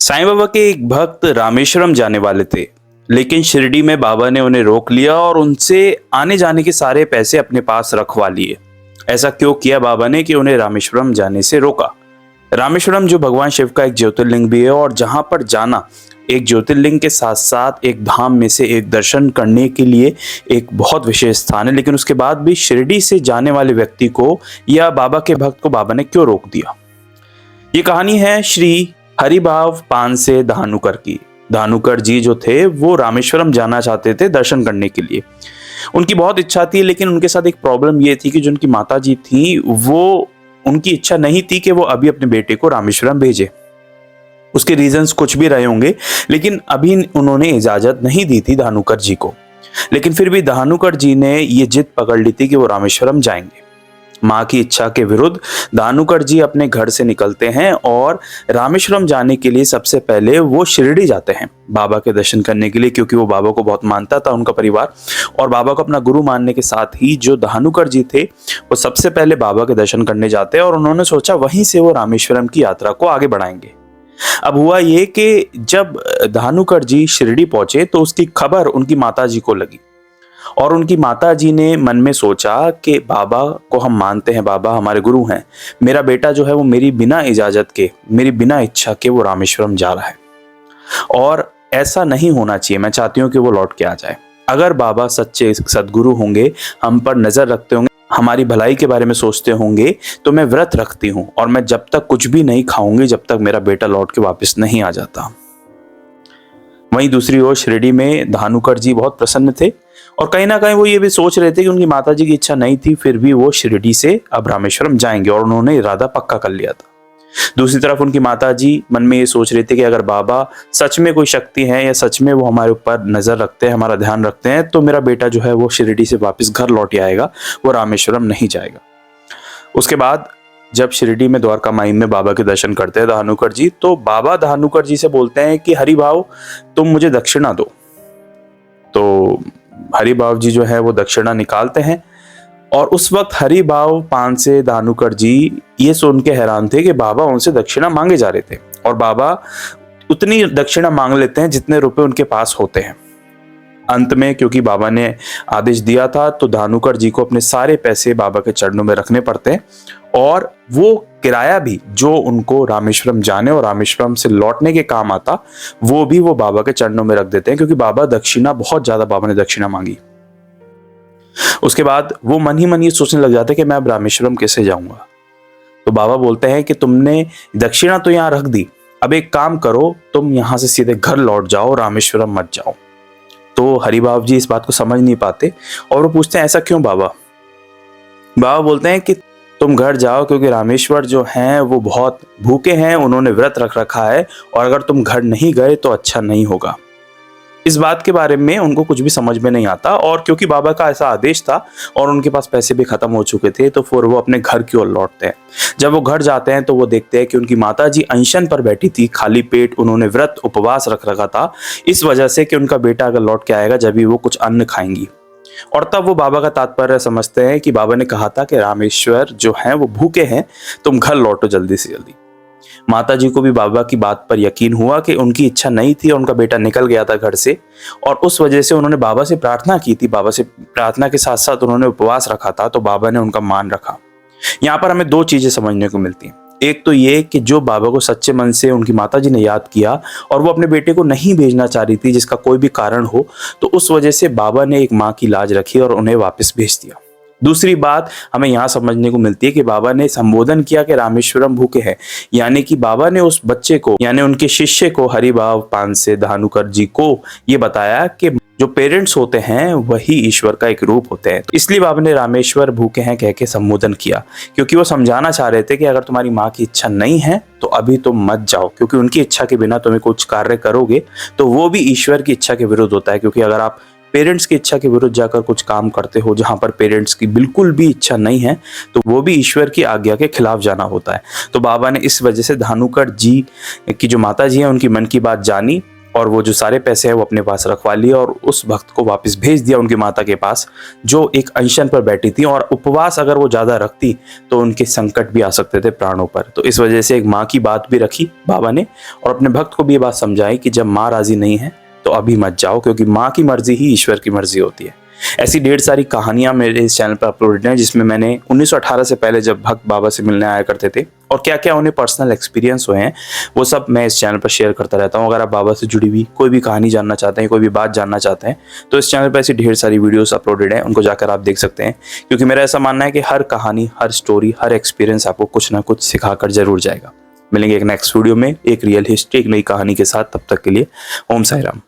साईं बाबा के एक भक्त रामेश्वरम जाने वाले थे, लेकिन शिरडी में बाबा ने उन्हें रोक लिया और उनसे आने जाने के सारे पैसे अपने पास रखवा लिए। ऐसा क्यों किया बाबा ने कि उन्हें रामेश्वरम जाने से रोका? रामेश्वरम जो भगवान शिव का एक ज्योतिर्लिंग भी है और जहां पर जाना एक ज्योतिर्लिंग के साथ साथ एक धाम में से एक दर्शन करने के लिए एक बहुत विशेष स्थान है, लेकिन उसके बाद भी शिरडी से जाने वाले व्यक्ति को या बाबा के भक्त को बाबा ने क्यों रोक दिया? ये कहानी है श्री हरिभाव पान से धानुकर की। धानुकर जी जो थे वो रामेश्वरम जाना चाहते थे दर्शन करने के लिए। उनकी बहुत इच्छा थी, लेकिन उनके साथ एक प्रॉब्लम ये थी कि जो उनकी माता जी थी वो उनकी इच्छा नहीं थी कि वो अभी अपने बेटे को रामेश्वरम भेजे। उसके रीजंस कुछ भी रहे होंगे, लेकिन अभी उन्होंने इजाजत नहीं दी थी धानुकर जी को। लेकिन फिर भी धानुकर जी ने ये जिद पकड़ ली थी कि वो रामेश्वरम जाएंगे। माँ की इच्छा के विरुद्ध धानुकर जी अपने घर से निकलते हैं और रामेश्वरम जाने के लिए सबसे पहले वो शिरडी जाते हैं बाबा के दर्शन करने के लिए, क्योंकि वो बाबा को बहुत मानता था उनका परिवार, और बाबा को अपना गुरु मानने के साथ ही जो धानुकर जी थे वो सबसे पहले बाबा के दर्शन करने जाते हैं और उन्होंने सोचा वहीं से वो रामेश्वरम की यात्रा को आगे बढ़ाएंगे। अब हुआ ये कि जब धानुकर जी शिरडी पहुंचे तो उसकी खबर उनकी माता जी को लगी और उनकी माता जी ने मन में सोचा कि बाबा को हम मानते हैं, बाबा हमारे गुरु हैं, मेरा बेटा जो है वो मेरी बिना इजाजत के, मेरी बिना इच्छा के वो रामेश्वरम जा रहा है और ऐसा नहीं होना चाहिए। मैं चाहती हूँ कि वो लौट के आ जाए। अगर बाबा सच्चे सदगुरु होंगे, हम पर नजर रखते होंगे, हमारी भलाई के बारे में सोचते होंगे, तो मैं व्रत रखती हूँ और मैं जब तक कुछ भी नहीं खाऊंगी जब तक मेरा बेटा लौट के वापस नहीं आ जाता। वहीं दूसरी ओर शिरडी में धानुकर जी बहुत प्रसन्न थे और कहीं ना कहीं वो ये भी सोच रहे थे कि उनकी माता जी की इच्छा नहीं थी, फिर भी वो शिरडी से अब रामेश्वरम जाएंगे और उन्होंने इरादा पक्का कर लिया था। दूसरी तरफ उनकी माता जी मन में ये सोच रहे थे कि अगर बाबा सच में कोई शक्ति है या सच में वो हमारे ऊपर नजर रखते हैं, हमारा ध्यान रखते हैं, तो मेरा बेटा जो है वो शिरडी से वापस घर लौट आएगा, वो रामेश्वरम नहीं जाएगा। उसके बाद जब शिरडी में द्वारका माई में बाबा के दर्शन करते हैं धानुकर जी, तो बाबा धानुकर जी से बोलते हैं कि हरिभाव तुम मुझे दक्षिणा दो। तो हरिभाव जी जो है वो दक्षिणा निकालते हैं और उस वक्त हरिभाव पान से धानुकर जी ये सुन के हैरान थे कि बाबा उनसे दक्षिणा मांगे जा रहे थे और बाबा उतनी दक्षिणा मांग लेते हैं जितने रुपए उनके पास होते हैं। अंत में क्योंकि बाबा ने आदेश दिया था तो धानुकर जी को अपने सारे पैसे बाबा के चरणों में रखने पड़ते हैं और वो किराया भी जो उनको रामेश्वरम जाने और रामेश्वरम से लौटने के काम आता वो भी वो बाबा के चरणों में रख देते हैं, क्योंकि बाबा दक्षिणा बहुत ज्यादा, बाबा ने दक्षिणा मांगी। उसके बाद वो मन ही मन ये सोचने लग जाते कि मैं अब रामेश्वरम कैसे जाऊंगा। तो बाबा बोलते हैं कि तुमने दक्षिणा तो यहाँ रख दी, अब एक काम करो, तुम यहाँ से सीधे घर लौट जाओ, रामेश्वरम मत जाओ। तो हरिभाव जी इस बात को समझ नहीं पाते और वो पूछते हैं ऐसा क्यों बाबा? बाबा बोलते हैं कि तुम घर जाओ, क्योंकि रामेश्वर जो हैं वो बहुत भूखे हैं, उन्होंने व्रत रख रखा है और अगर तुम घर नहीं गए तो अच्छा नहीं होगा। इस बात के बारे में उनको कुछ भी समझ में नहीं आता और क्योंकि बाबा का ऐसा आदेश था और उनके पास पैसे भी खत्म हो चुके थे, तो फिर वो अपने घर की ओर लौटते हैं। जब वो घर जाते हैं तो वो देखते हैं कि उनकी माता जी अनशन पर बैठी थी, खाली पेट, उन्होंने व्रत उपवास रख रखा था इस वजह से कि उनका बेटा अगर लौट के आएगा जब भी वो कुछ अन्न खाएंगी। और तब वो बाबा का तात्पर्य समझते हैं कि बाबा ने कहा था कि रामेश्वर जो हैं वो भूखे हैं, तुम घर लौटो जल्दी से जल्दी। माता जी को भी बाबा की बात पर यकीन हुआ कि उनकी इच्छा नहीं थी और उनका बेटा निकल गया था घर से, और उस वजह से उन्होंने बाबा से प्रार्थना की थी। बाबा से प्रार्थना के साथ साथ उन्होंने उपवास रखा था, तो बाबा ने उनका मान रखा। यहाँ पर हमें दो चीजें समझने को मिलती हैं। एक तो ये कि जो बाबा को सच्चे मन से उनकी माता जी ने याद किया और वो अपने बेटे को नहीं भेजना चाह रही थी जिसका कोई भी कारण हो, तो उस वजह से बाबा ने एक माँ की लाज रखी और उन्हें वापस भेज दिया। दूसरी बात हमें यहाँ समझने को मिलती है कि बाबा ने संबोधन किया कि रामेश्वरम भूखे हैं, यानी कि बाबा ने उस बच्चे को, यानी उनके शिष्य को, हरिभाव पान से धानुकर जी को ये बताया कि जो पेरेंट्स होते हैं वही ईश्वर का एक रूप होते हैं। तो इसलिए बाबा ने रामेश्वर भूखे हैं कह के संबोधन किया, क्योंकि वो समझाना चाह रहे थे कि अगर तुम्हारी माँ की इच्छा नहीं है तो अभी तुम मत जाओ, क्योंकि उनकी इच्छा के बिना तुम्हें कुछ कार्य करोगे तो वो भी ईश्वर की इच्छा के विरुद्ध होता है। क्योंकि अगर आप पेरेंट्स की इच्छा के विरुद्ध जाकर कुछ काम करते हो जहां पर पेरेंट्स की बिल्कुल भी इच्छा नहीं है, तो वो भी ईश्वर की आज्ञा के खिलाफ जाना होता है। तो बाबा ने इस वजह से धानुकर जी की जो माता जी है उनकी मन की बात जानी और वो जो सारे पैसे हैं वो अपने पास रखवा लिए और उस भक्त को वापस भेज दिया उनकी माता के पास, जो एक अनशन पर बैठी थी, और उपवास अगर वो ज़्यादा रखती तो उनके संकट भी आ सकते थे प्राणों पर। तो इस वजह से एक माँ की बात भी रखी बाबा ने, और अपने भक्त को भी ये बात समझाई कि जब माँ राजी नहीं है तो अभी मत जाओ, क्योंकि माँ की मर्जी ही ईश्वर की मर्जी होती है। ऐसी ढेर सारी कहानियां मेरे इस चैनल पर अपलोडेड हैं, जिसमें मैंने 1918 से पहले जब भक्त बाबा से मिलने आया करते थे और क्या क्या उन्हें पर्सनल एक्सपीरियंस हुए हैं, वो सब मैं इस चैनल पर शेयर करता रहता हूं। अगर आप बाबा से जुड़ी हुई कोई भी कहानी जानना चाहते हैं, कोई भी बात जानना चाहते हैं, तो इस चैनल पर ऐसी ढेर सारी वीडियोस अपलोडेड हैं, उनको जाकर आप देख सकते हैं। क्योंकि मेरा ऐसा मानना है कि हर कहानी, हर स्टोरी, हर एक्सपीरियंस आपको कुछ ना कुछ सिखाकर जरूर जाएगा। मिलेंगे एक नेक्स्ट वीडियो में एक रियल हिस्ट्री, एक नई कहानी के साथ। तब तक के लिए ओम साई राम।